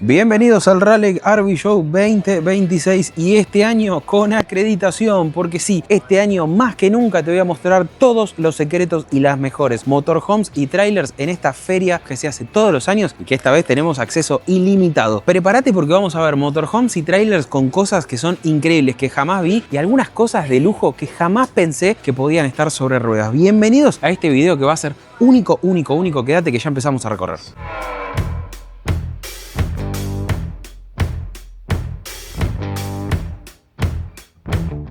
Bienvenidos al Raleigh RV Show 2026 y este año con acreditación, porque sí, este año más que nunca te voy a mostrar todos los secretos y las mejores motorhomes y trailers en esta feria que se hace todos los años y que esta vez tenemos acceso ilimitado. Prepárate porque vamos a ver motorhomes y trailers con cosas que son increíbles, que jamás vi, y algunas cosas de lujo que jamás pensé que podían estar sobre ruedas. Bienvenidos a este video que va a ser único. Quédate que ya empezamos a recorrer.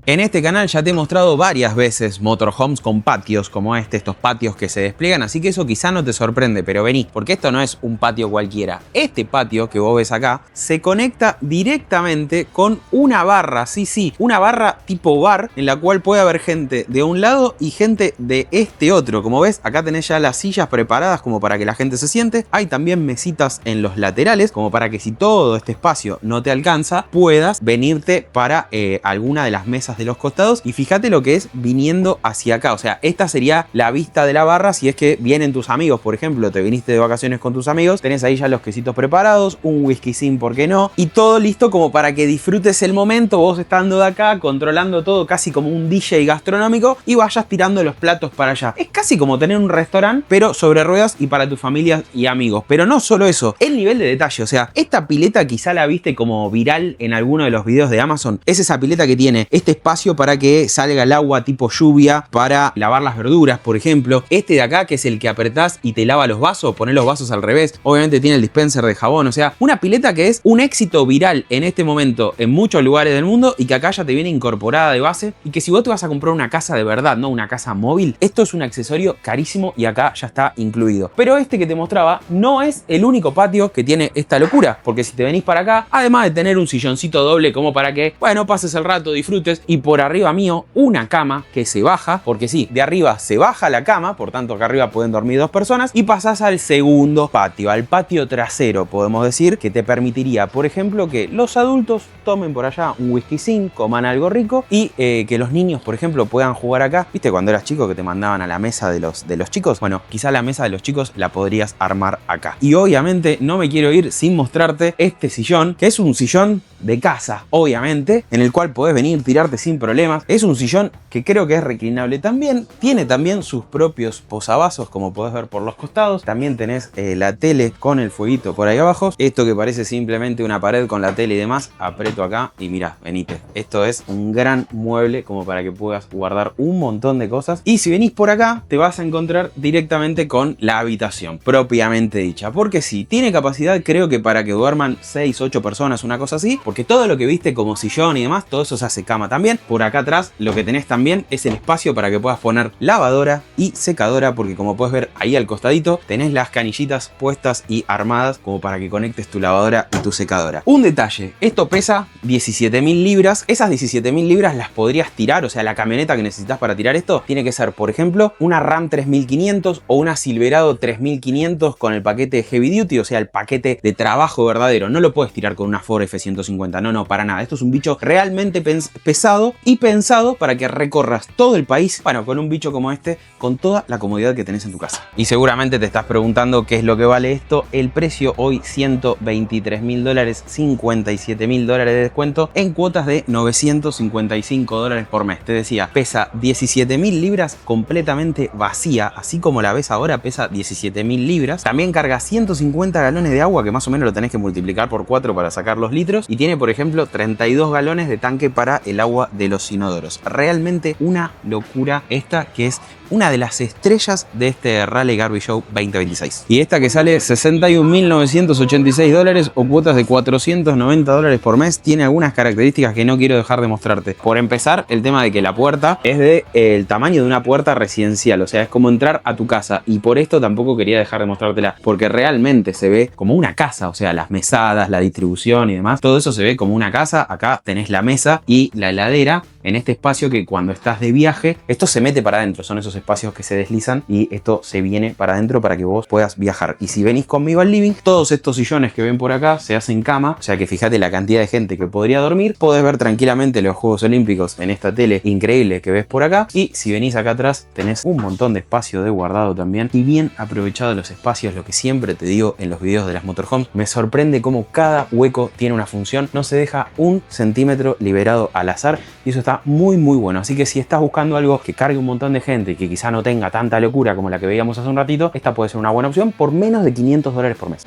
En este canal ya te he mostrado varias veces motorhomes con patios como estos patios que se despliegan, así que eso quizá no te sorprende, pero vení, porque esto no es un patio cualquiera. Este patio que vos ves acá se conecta directamente con una barra, sí, una barra tipo bar, en la cual puede haber gente de un lado y gente de este otro. Como ves, acá tenés ya las sillas preparadas como para que la gente se siente. Hay también mesitas en los laterales, como para que si todo este espacio no te alcanza, puedas venirte para alguna de las mesas de los costados. Y fíjate lo que es viniendo hacia acá, o sea, esta sería la vista de la barra si es que vienen tus amigos. Por ejemplo, te viniste de vacaciones con tus amigos, tenés ahí ya los quesitos preparados, un whisky sin, ¿por qué no? Y todo listo como para que disfrutes el momento, vos estando de acá, controlando todo casi como un DJ gastronómico, y vayas tirando los platos para allá. Es casi como tener un restaurante, pero sobre ruedas y para tu familia y amigos. Pero no solo eso, el nivel de detalle, o sea, esta pileta quizá la viste como viral en alguno de los videos de Amazon. Es esa pileta que tiene este espacio para que salga el agua tipo lluvia para lavar las verduras, por ejemplo. Este de acá, que es el que apretás y te lava los vasos, ponés los vasos al revés. Obviamente tiene el dispenser de jabón, o sea, una pileta que es un éxito viral en este momento en muchos lugares del mundo y que acá ya te viene incorporada de base, y que si vos te vas a comprar una casa de verdad, no una casa móvil, esto es un accesorio carísimo y acá ya está incluido. Pero este que te mostraba no es el único patio que tiene esta locura, porque si te venís para acá, además de tener un silloncito doble como para que, bueno, pases el rato, disfrutes, y por arriba mío una cama que se baja, porque sí, de arriba se baja la cama, por tanto acá arriba pueden dormir dos personas, y pasás al segundo patio, al patio trasero, podemos decir, que te permitiría, por ejemplo, que los adultos tomen por allá un whisky sin, coman algo rico, y que los niños, por ejemplo, puedan jugar acá. ¿Viste cuando eras chico que te mandaban a la mesa de los chicos? Bueno, quizá la mesa de los chicos la podrías armar acá. Y obviamente no me quiero ir sin mostrarte este sillón, que es un sillón de casa, obviamente, en el cual podés venir, tirarte sin problemas. Es un sillón que creo que es reclinable también. Tiene también sus propios posavasos, como podés ver por los costados. También tenés la tele con el fueguito por ahí abajo. Esto que parece simplemente una pared con la tele y demás, aprieto acá y mirá, venite. Esto es un gran mueble como para que puedas guardar un montón de cosas. Y si venís por acá, te vas a encontrar directamente con la habitación propiamente dicha. Porque sí, tiene capacidad, creo que para que duerman 6, 8 personas, una cosa así. Porque todo lo que viste como sillón y demás, todo eso se hace cama también. Por acá atrás lo que tenés también es el espacio para que puedas poner lavadora y secadora, porque como puedes ver ahí al costadito tenés las canillitas puestas y armadas como para que conectes tu lavadora y tu secadora. Un detalle, esto pesa 17.000 libras. Esas 17.000 libras las podrías tirar, o sea, la camioneta que necesitas para tirar esto tiene que ser, por ejemplo, una Ram 3500 o una Silverado 3500 con el paquete Heavy Duty, o sea, el paquete de trabajo verdadero. No lo puedes tirar con una Ford F-150, no, para nada. Esto es un bicho realmente pesado y pensado para que recorras todo el país, bueno, con un bicho como este, con toda la comodidad que tenés en tu casa. Y seguramente te estás preguntando qué es lo que vale esto. El precio hoy, $123.000, $57.000 de descuento en cuotas de $955 por mes. Te decía, pesa 17.000 libras completamente vacía, así como la ves ahora, pesa 17.000 libras. También carga 150 galones de agua, que más o menos lo tenés que multiplicar por 4 para sacar los litros, y tiene, por ejemplo, 32 galones de tanque para el agua de los inodoros. Realmente una locura esta, que es una de las estrellas de este Raleigh RV Show 2026. Y esta que sale $61.986 o cuotas de $490 por mes, tiene algunas características que no quiero dejar de mostrarte. Por empezar, el tema de que la puerta es del tamaño de una puerta residencial, o sea, es como entrar a tu casa, y por esto tampoco quería dejar de mostrártela, porque realmente se ve como una casa, o sea, las mesadas, la distribución y demás, todo eso se ve como una casa. Acá tenés la mesa y la heladera, en este espacio que cuando estás de viaje, esto se mete para adentro, son esos espacios que se deslizan y esto se viene para adentro para que vos puedas viajar. Y si venís conmigo al living, todos estos sillones que ven por acá se hacen cama, o sea que fíjate la cantidad de gente que podría dormir. Podés ver tranquilamente los Juegos Olímpicos en esta tele increíble que ves por acá, y si venís acá atrás tenés un montón de espacio de guardado también, y bien aprovechado los espacios. Lo que siempre te digo en los videos de las motorhomes, me sorprende cómo cada hueco tiene una función, no se deja un centímetro liberado al azar, y eso está muy bueno. Así que si estás buscando algo que cargue un montón de gente y que quizá no tenga tanta locura como la que veíamos hace un ratito, esta puede ser una buena opción por menos de $500 por mes.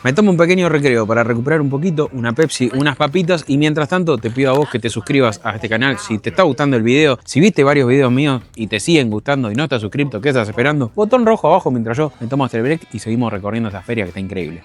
Me tomo un pequeño recreo para recuperar un poquito, una Pepsi, unas papitas, y mientras tanto te pido a vos que te suscribas a este canal si te está gustando el video. Si viste varios videos míos y te siguen gustando y no estás suscrito, ¿qué estás esperando? Botón rojo abajo mientras yo me tomo este break y seguimos recorriendo esta feria que está increíble.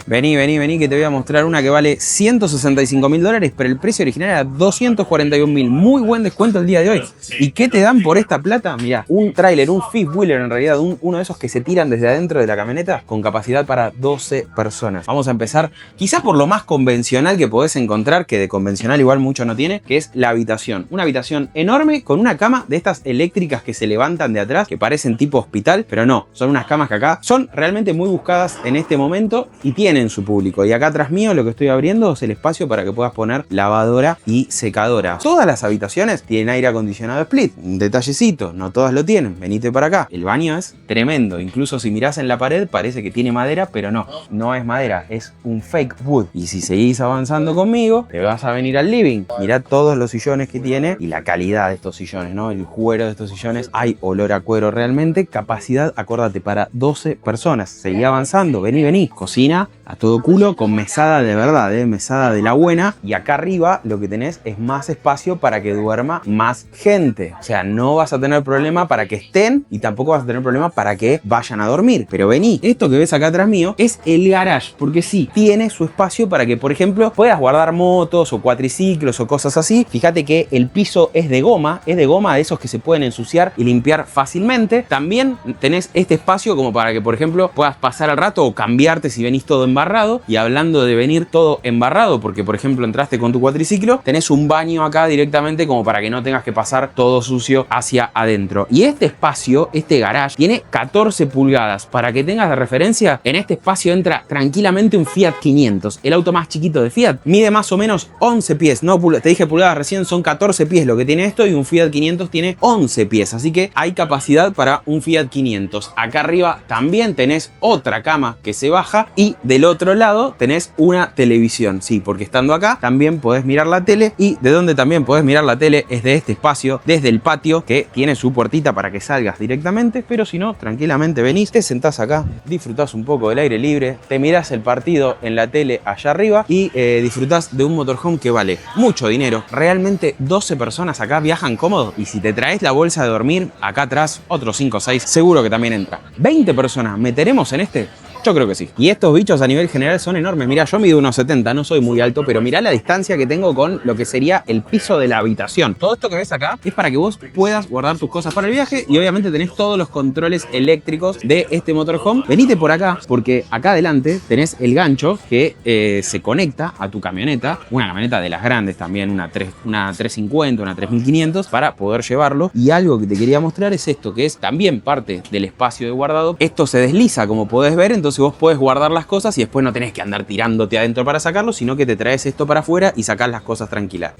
Vení, que te voy a mostrar una que vale $165.000, pero el precio original era $241.000. Muy buen descuento el día de hoy. ¿Y qué te dan por esta plata? Mirá, un tráiler, un fifth wheeler en realidad, uno de esos que se tiran desde adentro de la camioneta con capacidad para 12 personas. Vamos a empezar quizás por lo más convencional que podés encontrar, que de convencional igual mucho no tiene, que es la habitación. Una habitación enorme con una cama de estas eléctricas que se levantan de atrás, que parecen tipo hospital, pero no, son unas camas que acá son realmente muy buscadas en este momento y tienen su público. Y acá atrás mío lo que estoy abriendo es el espacio para que puedas poner lavadora y secadora. Todas las habitaciones tienen aire acondicionado split. Un detallecito, no todas lo tienen. Venite para acá. El baño es tremendo. Incluso si mirás en la pared parece que tiene madera, pero no es madera, es un fake wood. Y si seguís avanzando conmigo, te vas a venir al living. Mirá todos los sillones que tiene y la calidad de estos sillones, ¿no? El cuero de estos sillones. Hay olor a cuero realmente. Capacidad, acordate, para 12 personas. Seguí avanzando. Vení. Cocina a todo culo con mesada de verdad, mesada de la buena. Y acá arriba lo que tenés es más espacio para que duerma más gente. O sea, no vas a tener problema para que estén y tampoco vas a tener problema para que vayan a dormir. Pero vení, esto que ves acá atrás mío es el garage, porque sí, tiene su espacio para que, por ejemplo, puedas guardar motos o cuatriciclos o cosas así. Fíjate que el piso es de goma de esos que se pueden ensuciar y limpiar fácilmente. También tenés este espacio como para que, por ejemplo, puedas pasar al rato o cambiarte si venís todo embarrado. Y hablando de venir todo embarrado, porque por ejemplo entraste con tu cuatriciclo, tenés un baño acá directamente como para que no tengas que pasar todo sucio hacia adentro. Y este espacio, este garage, tiene 14 pulgadas. Para que tengas de referencia, en este espacio entra tranquilamente un Fiat 500, el auto más chiquito de Fiat. Mide más o menos 11 pies, no, te dije pulgadas recién, son 14 pies lo que tiene esto, y un Fiat 500 tiene 11 pies, así que hay capacidad para un Fiat 500. Acá arriba también tenés otra cama que se baja, y del otro lado tenés una televisión, sí, porque estando acá también podés mirar la tele, y de donde también podés mirar la tele es de este espacio, desde el patio, que tiene su puertita para que salgas directamente, pero si no, tranquilamente venís, te sentás acá, disfrutás un poco del aire libre, te mirás el partido en la tele allá arriba y disfrutás de un motorhome que vale mucho dinero. Realmente 12 personas acá viajan cómodo, y si te traes la bolsa de dormir acá atrás, otros 5 o 6 seguro que también entra. 20 personas, ¿meteremos en este? Yo creo que sí. Y estos bichos a nivel general son enormes. Mirá, yo mido 1,70, no soy muy alto, pero mirá la distancia que tengo con lo que sería el piso de la habitación. Todo esto que ves acá es para que vos puedas guardar tus cosas para el viaje, y obviamente tenés todos los controles eléctricos de este motorhome. Venite por acá, porque acá adelante tenés el gancho que se conecta a tu camioneta, una camioneta de las grandes también, una 350, una 3500, para poder llevarlo. Y algo que te quería mostrar es esto, que es también parte del espacio de guardado. Esto se desliza, como podés ver, entonces vos podés guardar las cosas y después no tenés que andar tirándote adentro para sacarlo, sino que te traes esto para afuera y sacás las cosas tranquilas.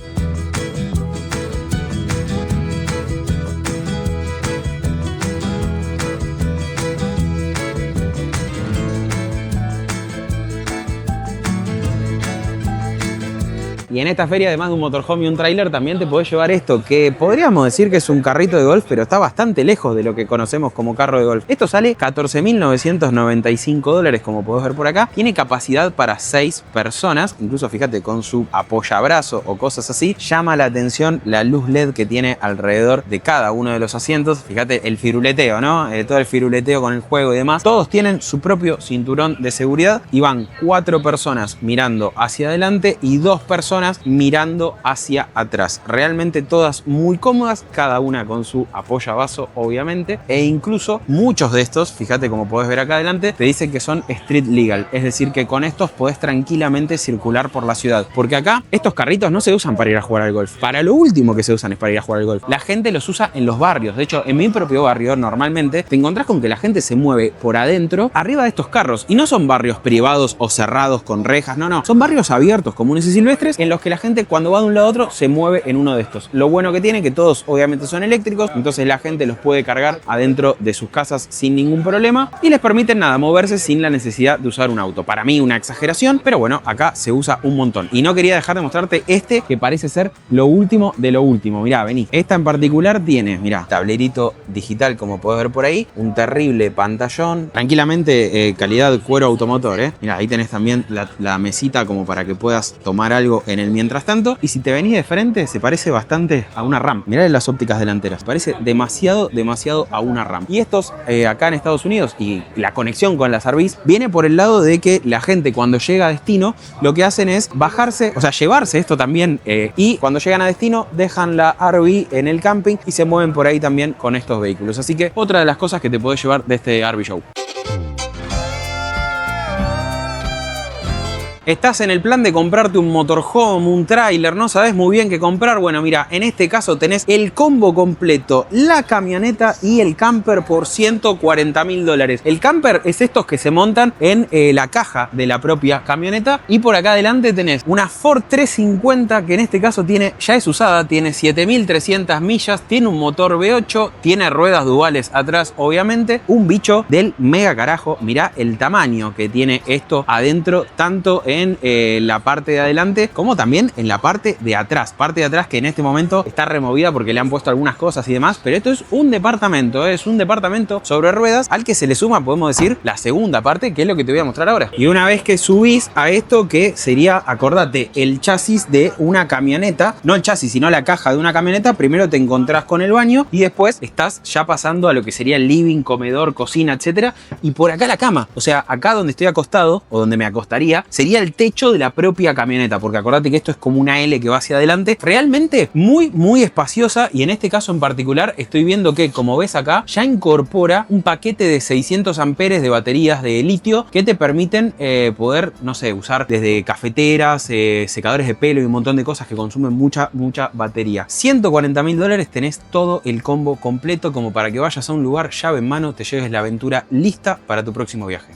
Y en esta feria, además de un motorhome y un trailer, también te podés llevar esto, que podríamos decir que es un carrito de golf, pero está bastante lejos de lo que conocemos como carro de golf. Esto sale $14.995, como podés ver por acá. Tiene capacidad para 6 personas, incluso fíjate con su apoyabrazo o cosas así. Llama la atención la luz LED que tiene alrededor de cada uno de los asientos. Fíjate el firuleteo, ¿no? Todo el firuleteo con el juego y demás. Todos tienen su propio cinturón de seguridad y van 4 personas mirando hacia adelante y 2 personas personas mirando hacia atrás. Realmente todas muy cómodas, cada una con su apoyavaso obviamente, e incluso muchos de estos, fíjate como podés ver acá adelante, te dicen que son street legal, es decir que con estos podés tranquilamente circular por la ciudad, porque acá estos carritos no se usan para ir a jugar al golf, para lo último que se usan es para ir a jugar al golf. La gente los usa en los barrios, de hecho en mi propio barrio normalmente te encontrás con que la gente se mueve por adentro arriba de estos carros, y no son barrios privados o cerrados con rejas, no, son barrios abiertos, comunes y silvestres, en los que la gente cuando va de un lado a otro se mueve en uno de estos. Lo bueno que tiene que todos obviamente son eléctricos, entonces la gente los puede cargar adentro de sus casas sin ningún problema y les permiten nada, moverse sin la necesidad de usar un auto. Para mí una exageración, pero bueno, acá se usa un montón. Y no quería dejar de mostrarte este que parece ser lo último de lo último. Mirá, vení. Esta en particular tiene, mirá, tablerito digital como podés ver por ahí, un terrible pantallón, tranquilamente calidad cuero automotor, Mirá, ahí tenés también la mesita como para que puedas tomar algo en el mientras tanto. Y si te venís de frente, se parece bastante a una RAM. Mirá las ópticas delanteras, se parece demasiado a una RAM. Y estos acá en Estados Unidos, y la conexión con las RVs viene por el lado de que la gente cuando llega a destino lo que hacen es bajarse, o sea, llevarse esto también, y cuando llegan a destino dejan la RV en el camping y se mueven por ahí también con estos vehículos. Así que otra de las cosas que te podés llevar de este RV Show. Estás en el plan de comprarte un motorhome, un tráiler, no sabes muy bien qué comprar. Bueno, mira, en este caso tenés el combo completo, la camioneta y el camper por $140.000. El camper es estos que se montan en la caja de la propia camioneta. Y por acá adelante tenés una Ford 350 que en este caso ya es usada, tiene 7.300 millas, tiene un motor V8, tiene ruedas duales atrás, obviamente. Un bicho del mega carajo. Mirá el tamaño que tiene esto adentro, tanto en la parte de adelante como también en la parte de atrás que en este momento está removida porque le han puesto algunas cosas y demás, pero esto es un departamento sobre ruedas al que se le suma, podemos decir, la segunda parte, que es lo que te voy a mostrar ahora. Y una vez que subís a esto, que sería, acordate, el chasis de una camioneta, no el chasis sino la caja de una camioneta, primero te encontrás con el baño y después estás ya pasando a lo que sería el living, comedor, cocina, etcétera, y por acá la cama, o sea, acá donde estoy acostado o donde me acostaría sería el techo de la propia camioneta, porque acordate que esto es como una L que va hacia adelante, realmente muy espaciosa. Y en este caso en particular estoy viendo que, como ves acá, ya incorpora un paquete de 600 amperes de baterías de litio que te permiten poder, no sé, usar desde cafeteras, secadores de pelo y un montón de cosas que consumen mucha batería. $140.000, tenés todo el combo completo como para que vayas a un lugar, llave en mano, te lleves la aventura lista para tu próximo viaje.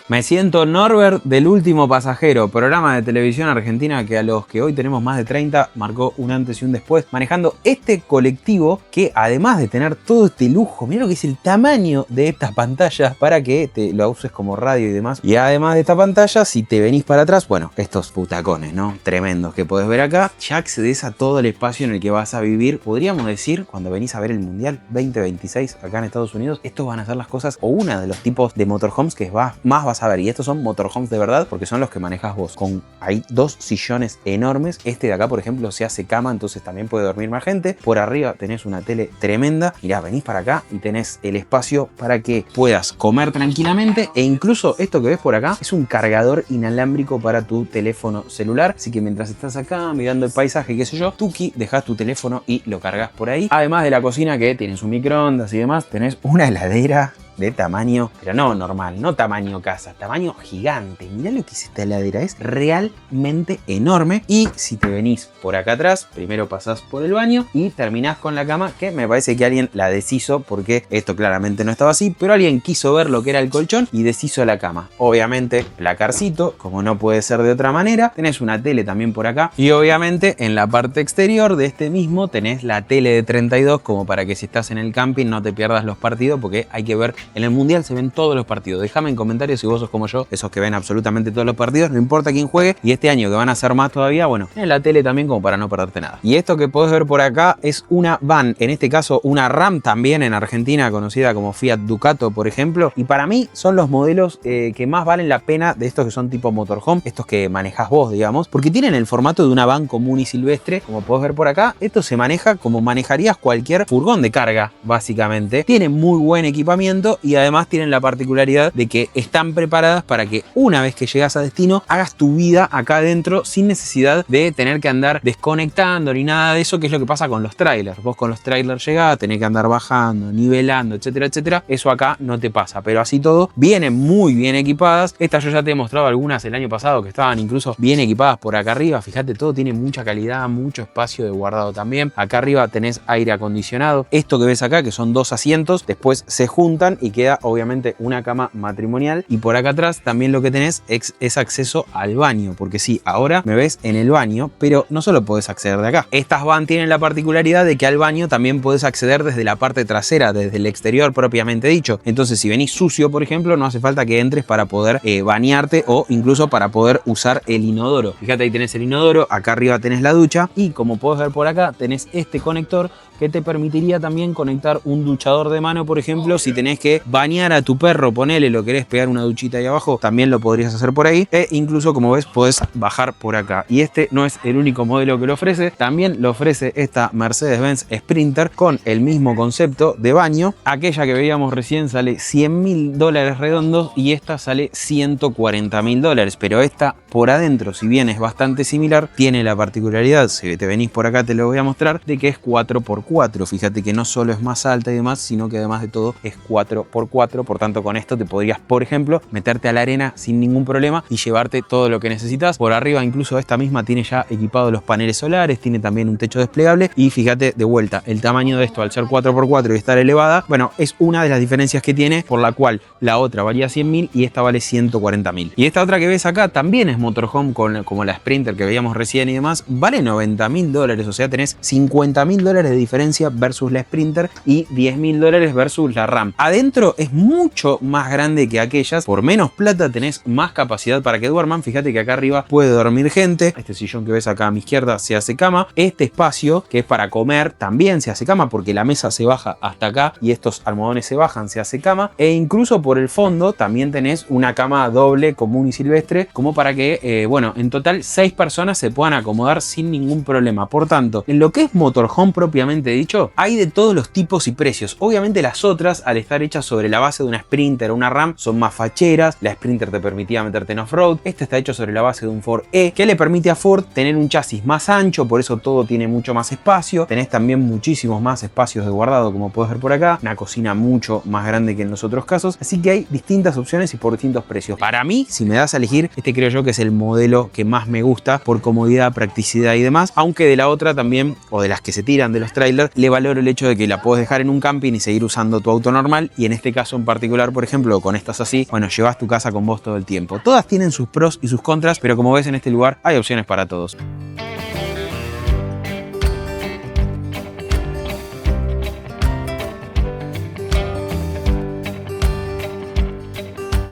Me siento Norbert del Último Pasajero, programa de televisión argentina que a los que hoy tenemos más de 30 marcó un antes y un después, manejando este colectivo que, además de tener todo este lujo, mira lo que es el tamaño de estas pantallas para que te lo uses como radio y demás. Y además de esta pantalla, si te venís para atrás, bueno, estos butacones, ¿no? Tremendos que podés ver acá, ya accedes a todo el espacio en el que vas a vivir. Podríamos decir, cuando venís a ver el Mundial 2026 acá en Estados Unidos, estos van a ser las cosas, o una de los tipos de motorhomes que más vas a ver. Y estos son motorhomes de verdad, porque son los que manejas vos. Hay 2 sillones enormes. Este de acá, por ejemplo, se hace cama, entonces también puede dormir más gente. Por arriba tenés una tele tremenda. Mirá, venís para acá y tenés el espacio para que puedas comer tranquilamente. E incluso esto que ves por acá es un cargador inalámbrico para tu teléfono celular. Así que mientras estás acá mirando el paisaje, qué sé yo, tuki, dejás tu teléfono y lo cargas por ahí. Además de la cocina, que tienes un microondas y demás, tenés una heladera de tamaño, pero no normal, no tamaño casa, tamaño gigante. Mirá lo que es esta heladera, es realmente enorme. Y si te venís por acá atrás, primero pasás por el baño y terminás con la cama, que me parece que alguien la deshizo, porque esto claramente no estaba así, pero alguien quiso ver lo que era el colchón y deshizo la cama. Obviamente, placarcito, como no puede ser de otra manera. Tenés una tele también por acá y obviamente en la parte exterior de este mismo tenés la tele de 32, como para que si estás en el camping no te pierdas los partidos, porque hay que ver En el Mundial se ven todos los partidos. Déjame en comentarios si vos sos como yo, esos que ven absolutamente todos los partidos, no importa quién juegue. Y este año que van a ser más todavía, bueno, en la tele también como para no perderte nada. Y esto que podés ver por acá es una van, en este caso una Ram también en Argentina, conocida como Fiat Ducato, por ejemplo. Y para mí son los modelos que más valen la pena de estos que son tipo motorhome, estos que manejás vos, digamos, porque tienen el formato de una van común y silvestre. Como podés ver por acá, esto se maneja como manejarías cualquier furgón de carga, básicamente. Tienen muy buen equipamiento y además tienen la particularidad de que están preparadas para que una vez que llegas a destino hagas tu vida acá adentro sin necesidad de tener que andar desconectando ni nada de eso, que es lo que pasa con los trailers. Vos con los trailers llegás, tenés que andar bajando, nivelando, etcétera, etcétera. Eso acá no te pasa, pero así todo vienen muy bien equipadas. Estas yo ya te he mostrado algunas el año pasado que estaban incluso bien equipadas por acá arriba. Fíjate, todo tiene mucha calidad, mucho espacio de guardado también. Acá arriba tenés aire acondicionado. Esto que ves acá, que son 2 asientos, después se juntan y queda obviamente una cama matrimonial. Y por acá atrás también lo que tenés es acceso al baño, porque sí, ahora me ves en el baño, pero no solo podés acceder de acá. Estas van tienen la particularidad de que al baño también podés acceder desde la parte trasera, desde el exterior propiamente dicho. Entonces, si venís sucio, por ejemplo, no hace falta que entres para poder bañarte o incluso para poder usar el inodoro. Fíjate, ahí tenés el inodoro, acá arriba tenés la ducha y como podés ver por acá tenés este conector que te permitiría también conectar un duchador de mano, por ejemplo, si tenés que bañar a tu perro, ponele, lo querés pegar una duchita ahí abajo, también lo podrías hacer por ahí, e incluso, como ves, podés bajar por acá. Y este no es el único modelo que lo ofrece, también lo ofrece esta Mercedes-Benz Sprinter con el mismo concepto de baño. Aquella que veíamos recién sale $100.000 redondos y esta sale $140.000, pero esta por adentro, si bien es bastante similar, tiene la particularidad, si te venís por acá te lo voy a mostrar, de que es 4x4. Fíjate que no solo es más alta y demás, sino que además de todo es 4x4. Por tanto, con esto te podrías, por ejemplo, meterte a la arena sin ningún problema y llevarte todo lo que necesitas. Por arriba, incluso esta misma tiene ya equipado los paneles solares, tiene también un techo desplegable. Y fíjate, de vuelta, el tamaño de esto al ser 4x4 y estar elevada, bueno, es una de las diferencias que tiene, por la cual la otra valía 100.000 y esta vale 140.000. Y esta otra que ves acá también es motorhome como la Sprinter que veíamos recién y demás, vale $90.000, o sea, tenés $50.000 de diferencia versus la Sprinter y $10.000 versus la Ram. Adentro es mucho más grande que aquellas, por menos plata tenés más capacidad para que duerman. Fíjate que acá arriba puede dormir gente, este sillón que ves acá a mi izquierda se hace cama, este espacio que es para comer también se hace cama porque la mesa se baja hasta acá y estos almohadones se bajan, se hace cama, e incluso por el fondo también tenés una cama doble común y silvestre como para que, bueno, en total 6 personas se puedan acomodar sin ningún problema. Por tanto, en lo que es motorhome propiamente dicho, hay de todos los tipos y precios. Obviamente las otras, al estar hechas sobre la base de una Sprinter o una Ram, son más facheras. La Sprinter te permitía meterte en off-road. Este está hecho sobre la base de un Ford E, que le permite a Ford tener un chasis más ancho, por eso todo tiene mucho más espacio. Tenés también muchísimos más espacios de guardado, como puedes ver por acá. Una cocina mucho más grande que en los otros casos. Así que hay distintas opciones y por distintos precios. Para mí, si me das a elegir, este creo yo que es el modelo que más me gusta por comodidad, practicidad y demás. Aunque de la otra también, o de las que se tiran de los trailers, le valoro el hecho de que la puedes dejar en un camping y seguir usando tu auto normal, y en este caso en particular, por ejemplo, con estas así, bueno, llevas tu casa con vos todo el tiempo. Todas tienen sus pros y sus contras, pero como ves en este lugar hay opciones para todos.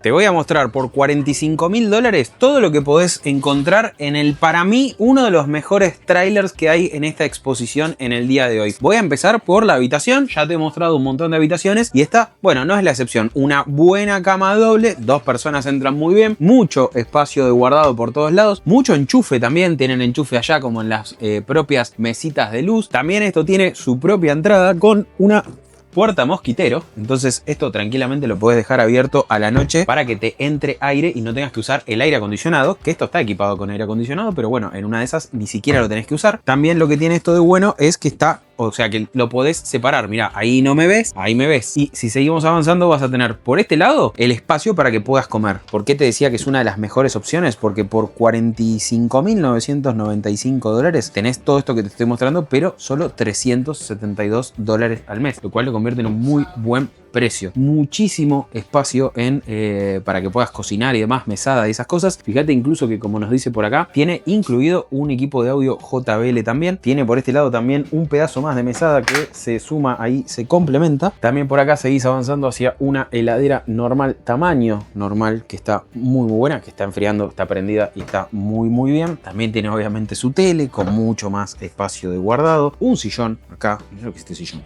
Te voy a mostrar por $45.000 todo lo que podés encontrar en el, para mí, uno de los mejores trailers que hay en esta exposición en el día de hoy. Voy a empezar por la habitación. Ya te he mostrado un montón de habitaciones y esta, bueno, no es la excepción. Una buena cama doble, 2 personas entran muy bien, mucho espacio de guardado por todos lados, mucho enchufe también, tienen enchufe allá como en las propias mesitas de luz. También esto tiene su propia entrada con una puerta mosquitero, entonces esto tranquilamente lo puedes dejar abierto a la noche para que te entre aire y no tengas que usar el aire acondicionado, que esto está equipado con aire acondicionado, pero bueno, en una de esas ni siquiera lo tenés que usar. También lo que tiene esto de bueno es que está, o sea que lo podés separar. Mira, ahí no me ves, ahí me ves. Y si seguimos avanzando vas a tener por este lado el espacio para que puedas comer. ¿Por qué te decía que es una de las mejores opciones? Porque por $45.995 tenés todo esto que te estoy mostrando, pero solo $372 al mes, lo cual lo convierte en un muy buen precio. Muchísimo espacio para que puedas cocinar y demás, mesada y esas cosas. Fíjate incluso que, como nos dice por acá, tiene incluido un equipo de audio JBL también. Tiene por este lado también un pedazo más de mesada que se suma ahí, se complementa. También por acá seguís avanzando hacia una heladera normal, tamaño normal, que está muy buena, que está enfriando, está prendida y está muy bien. También tiene obviamente su tele con mucho más espacio de guardado. Un sillón acá, mirá lo que es este sillón.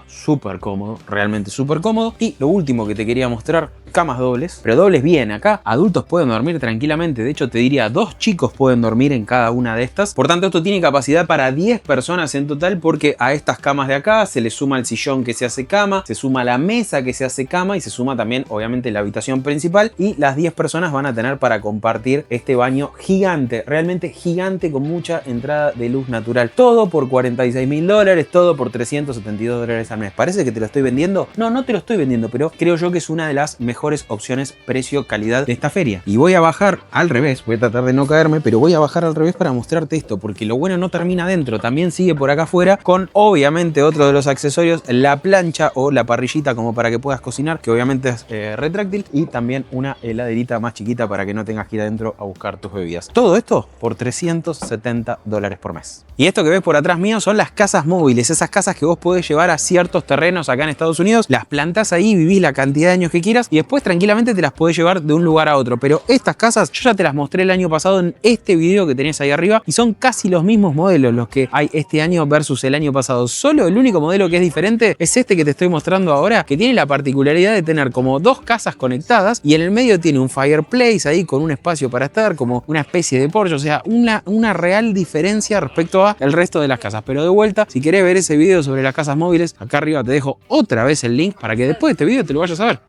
Súper cómodo, realmente súper cómodo. Y lo último que te quería mostrar, camas dobles, pero dobles bien. Acá adultos pueden dormir tranquilamente. De hecho, te diría 2 chicos pueden dormir en cada una de estas. Por tanto, esto tiene capacidad para 10 personas en total, porque a estas camas de acá se le suma el sillón que se hace cama, se suma la mesa que se hace cama y se suma también, obviamente, la habitación principal. Y las 10 personas van a tener para compartir este baño gigante, realmente gigante, con mucha entrada de luz natural. Todo por $46.000, todo por $372 al mes. ¿Parece que te lo estoy vendiendo? No, no te lo estoy vendiendo, pero creo yo que es una de las mejores opciones precio-calidad de esta feria. Y voy a bajar al revés, voy a tratar de no caerme, pero voy a bajar al revés para mostrarte esto, porque lo bueno no termina adentro, también sigue por acá afuera con, obviamente, otro de los accesorios, la plancha o la parrillita como para que puedas cocinar, que obviamente es retráctil, y también una heladerita más chiquita para que no tengas que ir adentro a buscar tus bebidas. Todo esto por $370 por mes. Y esto que ves por atrás mío son las casas móviles, esas casas que vos podés llevar a ciertos terrenos acá en Estados Unidos, las plantás ahí, vivís la cantidad de años que quieras y después tranquilamente te las podés llevar de un lugar a otro. Pero estas casas yo ya te las mostré el año pasado en este video que tenés ahí arriba y son casi los mismos modelos los que hay este año versus el año pasado. Solo el único modelo que es diferente es este que te estoy mostrando ahora, que tiene la particularidad de tener como 2 casas conectadas y en el medio tiene un fireplace ahí con un espacio para estar, como una especie de porche. O sea, una real diferencia respecto al resto de las casas. Pero de vuelta, si querés ver ese video sobre las casas móviles, acá arriba te dejo otra vez el link para que después de este video te lo vayas a ver.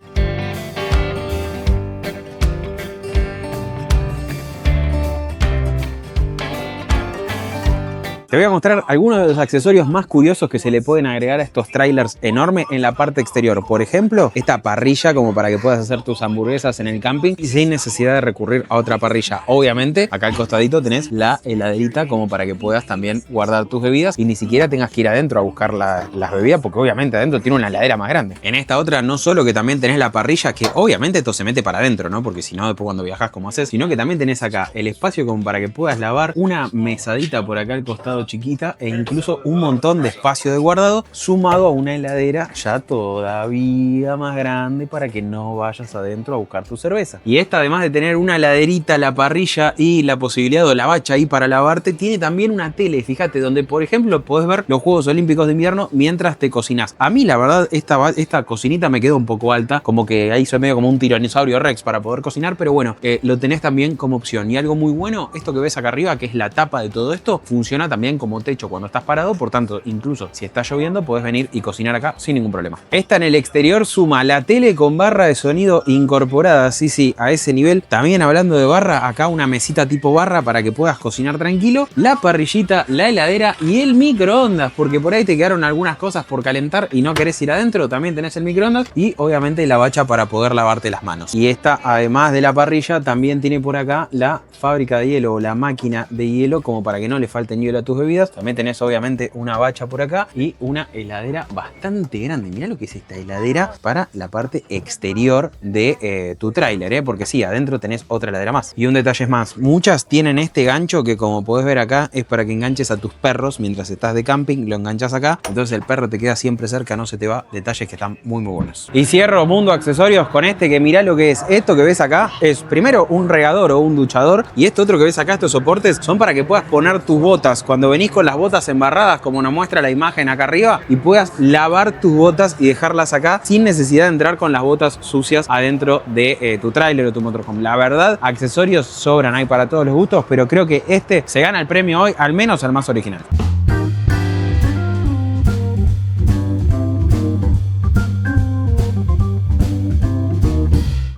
Te voy a mostrar algunos de los accesorios más curiosos que se le pueden agregar a estos trailers enormes en la parte exterior. Por ejemplo, esta parrilla como para que puedas hacer tus hamburguesas en el camping y sin necesidad de recurrir a otra parrilla. Obviamente, acá al costadito tenés la heladerita como para que puedas también guardar tus bebidas y ni siquiera tengas que ir adentro a buscar las bebidas, porque obviamente adentro tiene una heladera más grande. En esta otra no solo que también tenés la parrilla, que obviamente esto se mete para adentro, ¿no? Porque si no, después cuando viajas, ¿cómo haces? Sino que también tenés acá el espacio como para que puedas lavar, una mesadita por acá al costado chiquita e incluso un montón de espacio de guardado sumado a una heladera ya todavía más grande para que no vayas adentro a buscar tu cerveza. Y esta, además de tener una heladerita, la parrilla y la posibilidad de la bacha ahí para lavarte, tiene también una tele, fíjate, donde por ejemplo podés ver los Juegos Olímpicos de Invierno mientras te cocinas. A mí la verdad esta cocinita me quedó un poco alta, como que ahí soy medio como un tiranosaurio rex para poder cocinar, pero bueno, lo tenés también como opción. Y algo muy bueno, esto que ves acá arriba, que es la tapa de todo esto, funciona también como techo cuando estás parado, por tanto, incluso si está lloviendo, podés venir y cocinar acá sin ningún problema. Esta en el exterior suma la tele con barra de sonido incorporada, sí, a ese nivel. También hablando de barra, acá una mesita tipo barra para que puedas cocinar tranquilo, la parrillita, la heladera y el microondas, porque por ahí te quedaron algunas cosas por calentar y no querés ir adentro, también tenés el microondas y obviamente la bacha para poder lavarte las manos. Y esta, además de la parrilla, también tiene por acá la fábrica de hielo o la máquina de hielo, como para que no le falten hielo a tus bebidas. También tenés obviamente una bacha por acá y una heladera bastante grande. Mirá lo que es esta heladera para la parte exterior de tu tráiler, porque sí, adentro tenés otra heladera más. Y un detalle más, muchas tienen este gancho que, como podés ver acá, es para que enganches a tus perros mientras estás de camping, lo enganchas acá, entonces el perro te queda siempre cerca, no se te va. Detalles que están muy buenos. Y cierro mundo accesorios con este, que mirá lo que es. Esto que ves acá es primero un regador o un duchador, y esto otro que ves acá, estos soportes, son para que puedas poner tus botas cuando venís con las botas embarradas, como nos muestra la imagen acá arriba, y puedas lavar tus botas y dejarlas acá sin necesidad de entrar con las botas sucias adentro de tu tráiler o tu motorhome. La verdad, accesorios sobran, hay para todos los gustos, pero creo que este se gana el premio hoy, al menos el más original.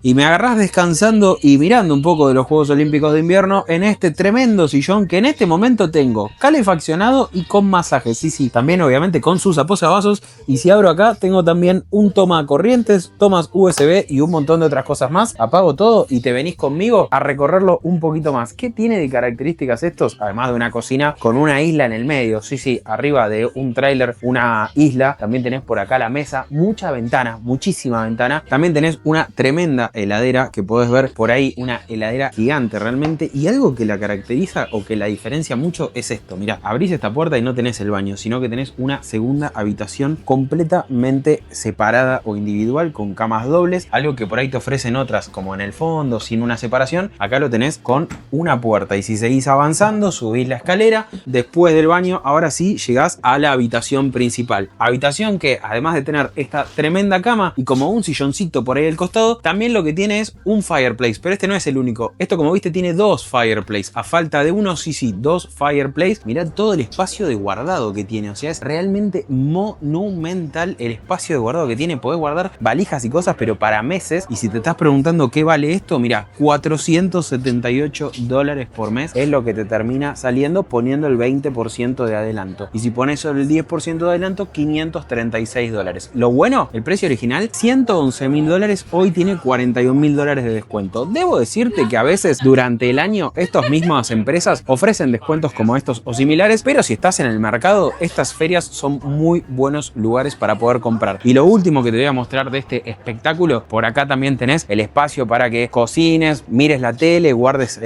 y me agarrás descansando y mirando un poco de los Juegos Olímpicos de Invierno en este tremendo sillón que en este momento tengo calefaccionado y con masaje. Sí, también obviamente con sus aposavasos, y si abro acá tengo también un toma corrientes, tomas USB y un montón de otras cosas más. Apago todo y te venís conmigo a recorrerlo un poquito más. ¿Qué tiene de características estos? Además de una cocina con una isla en el medio. Sí, arriba de un tráiler una isla. También tenés por acá la mesa, mucha ventana, muchísima ventana. También tenés una tremenda heladera que podés ver por ahí, una heladera gigante realmente. Y algo que la caracteriza o que la diferencia mucho es esto. Mirá, abrís esta puerta y no tenés el baño, sino que tenés una segunda habitación completamente separada o individual con camas dobles. Algo que por ahí te ofrecen otras como en el fondo sin una separación. Acá lo tenés con una puerta, y si seguís avanzando subís la escalera. Después del baño ahora sí llegás a la habitación principal. Habitación que además de tener esta tremenda cama y como un silloncito por ahí al costado, también lo que tiene es un fireplace, pero este no es el único. Esto, como viste, tiene dos fireplace. A falta de uno, sí, dos fireplace. Mirá todo el espacio de guardado que tiene. O sea, es realmente monumental el espacio de guardado que tiene. Podés guardar valijas y cosas, pero para meses. Y si te estás preguntando qué vale esto, mirá, $478 por mes es lo que te termina saliendo poniendo el 20% de adelanto. Y si pones solo el 10% de adelanto, $536. Lo bueno, el precio original, $111.000. Hoy tiene $41.000 de descuento. Debo decirte que a veces durante el año estas mismas empresas ofrecen descuentos como estos o similares, pero si estás en el mercado, estas ferias son muy buenos lugares para poder comprar. Y lo último que te voy a mostrar de este espectáculo, por acá también tenés el espacio para que cocines, mires la tele, guardes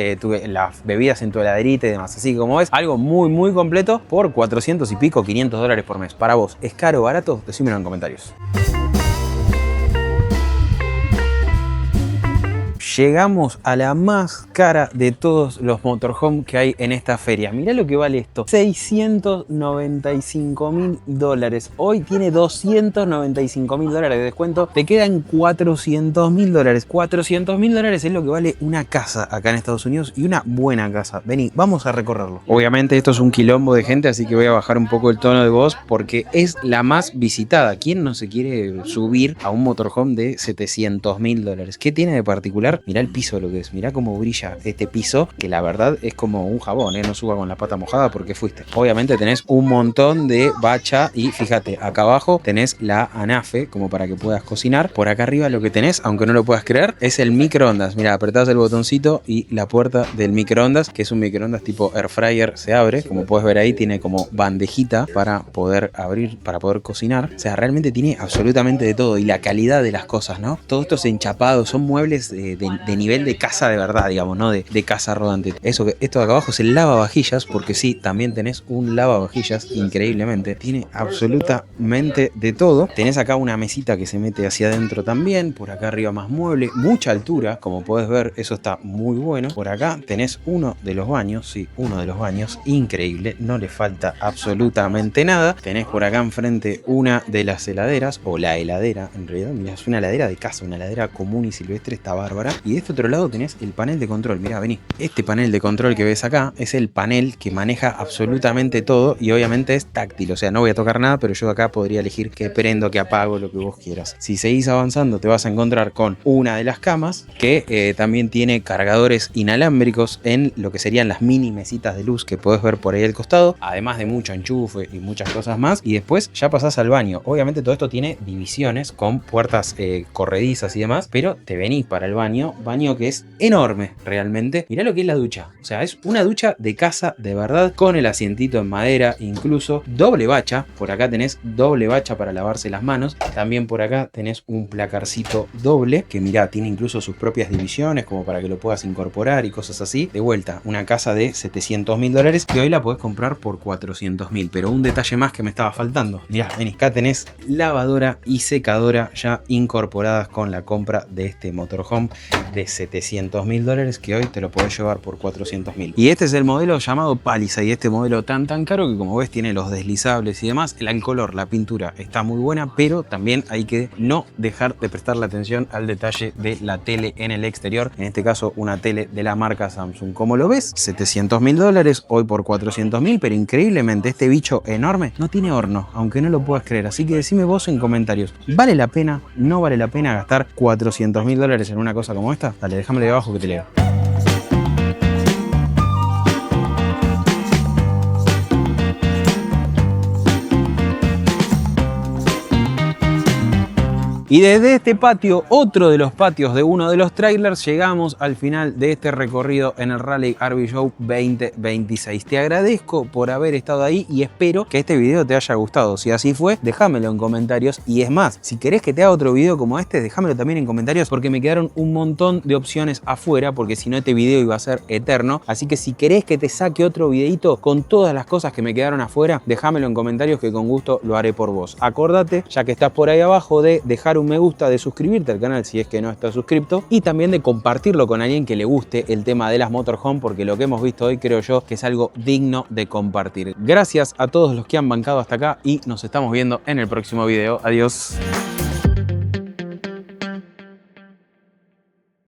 las bebidas en tu heladerita y demás. Así que como ves, algo muy completo por 400 y pico, $500 por mes. Para vos, ¿es caro o barato? Decímelo en comentarios. Llegamos a la más cara de todos los motorhome que hay en esta feria. Mirá lo que vale esto, $695.000. Hoy tiene $295.000 de descuento. Te quedan $400.000. $400.000 es lo que vale una casa acá en Estados Unidos, y una buena casa. Vení, vamos a recorrerlo. Obviamente esto es un quilombo de gente, así que voy a bajar un poco el tono de voz porque es la más visitada. ¿Quién no se quiere subir a un motorhome de $700.000? ¿Qué tiene de particular? Mirá el piso, lo que es, mirá cómo brilla este piso, que la verdad es como un jabón, no suba con la pata mojada porque fuiste. Obviamente tenés un montón de bacha y fíjate, acá abajo tenés la anafe como para que puedas cocinar. Por acá arriba lo que tenés, aunque no lo puedas creer, es el microondas. Mirá, apretás el botoncito y la puerta del microondas, que es un microondas tipo air fryer, se abre. Como puedes ver ahí, tiene como bandejita para poder abrir, para poder cocinar. O sea, realmente tiene absolutamente de todo, y la calidad de las cosas, ¿no? Todo esto es enchapado, son muebles de nivel de casa de verdad, digamos, no de casa rodante. Esto de acá abajo es el lavavajillas, porque sí, también tenés un lavavajillas, increíblemente. Tiene absolutamente de todo. Tenés acá una mesita que se mete hacia adentro también. Por acá arriba más mueble, mucha altura, como podés ver, eso está muy bueno. Por acá tenés uno de los baños, sí, uno de los baños, increíble, no le falta absolutamente nada. Tenés por acá enfrente una de las heladeras, o la heladera, en realidad, mirá, es una heladera de casa, una heladera común y silvestre, está bárbara. Y de este otro lado tenés el panel de control. Mirá, vení. Este panel de control que ves acá es el panel que maneja absolutamente todo, y obviamente es táctil. O sea, no voy a tocar nada, pero yo acá podría elegir que prendo, que apago, lo que vos quieras. Si seguís avanzando, te vas a encontrar con una de las camas que también tiene cargadores inalámbricos en lo que serían las mini mesitas de luz que podés ver por ahí al costado, además de mucho enchufe y muchas cosas más. Y después ya pasás al baño. Obviamente todo esto tiene divisiones con puertas corredizas y demás, pero te venís para el baño que es enorme realmente. Mirá lo que es la ducha, o sea, es una ducha de casa de verdad, con el asientito en madera, incluso doble bacha. Por acá tenés doble bacha para lavarse las manos. También por acá tenés un placarcito doble que mirá, tiene incluso sus propias divisiones como para que lo puedas incorporar y cosas así. De vuelta, una casa de $700.000 que hoy la podés comprar por $400.000. Pero un detalle más que me estaba faltando, mirá, vení, acá tenés lavadora y secadora ya incorporadas con la compra de este motorhome. de $700.000 que hoy te lo podés llevar por $400.000. Y este es el modelo llamado Palisade, y este modelo tan caro que, como ves, tiene los deslizables y demás. El color, la pintura está muy buena, pero también hay que no dejar de prestarle atención al detalle de la tele en el exterior. En este caso, una tele de la marca Samsung. Como lo ves, $700.000 hoy por $400.000, pero increíblemente este bicho enorme no tiene horno, aunque no lo puedas creer. Así que decime vos en comentarios, ¿vale la pena? ¿No vale la pena gastar $400.000 en una cosa como esta? Dale, déjamelo ahí abajo que te leo. Y desde este patio, otro de los patios de uno de los trailers, llegamos al final de este recorrido en el Raleigh RV Show 2026. Te agradezco por haber estado ahí y espero que este video te haya gustado. Si así fue, déjamelo en comentarios. Y es más, si querés que te haga otro video como este, déjamelo también en comentarios, porque me quedaron un montón de opciones afuera, porque si no este video iba a ser eterno. Así que si querés que te saque otro videito con todas las cosas que me quedaron afuera, déjamelo en comentarios que con gusto lo haré por vos. Acordate, ya que estás por ahí abajo, de dejar un me gusta, de suscribirte al canal si es que no estás suscripto, y también de compartirlo con alguien que le guste el tema de las motorhome, porque lo que hemos visto hoy creo yo que es algo digno de compartir. Gracias a todos los que han bancado hasta acá y nos estamos viendo en el próximo video. Adiós.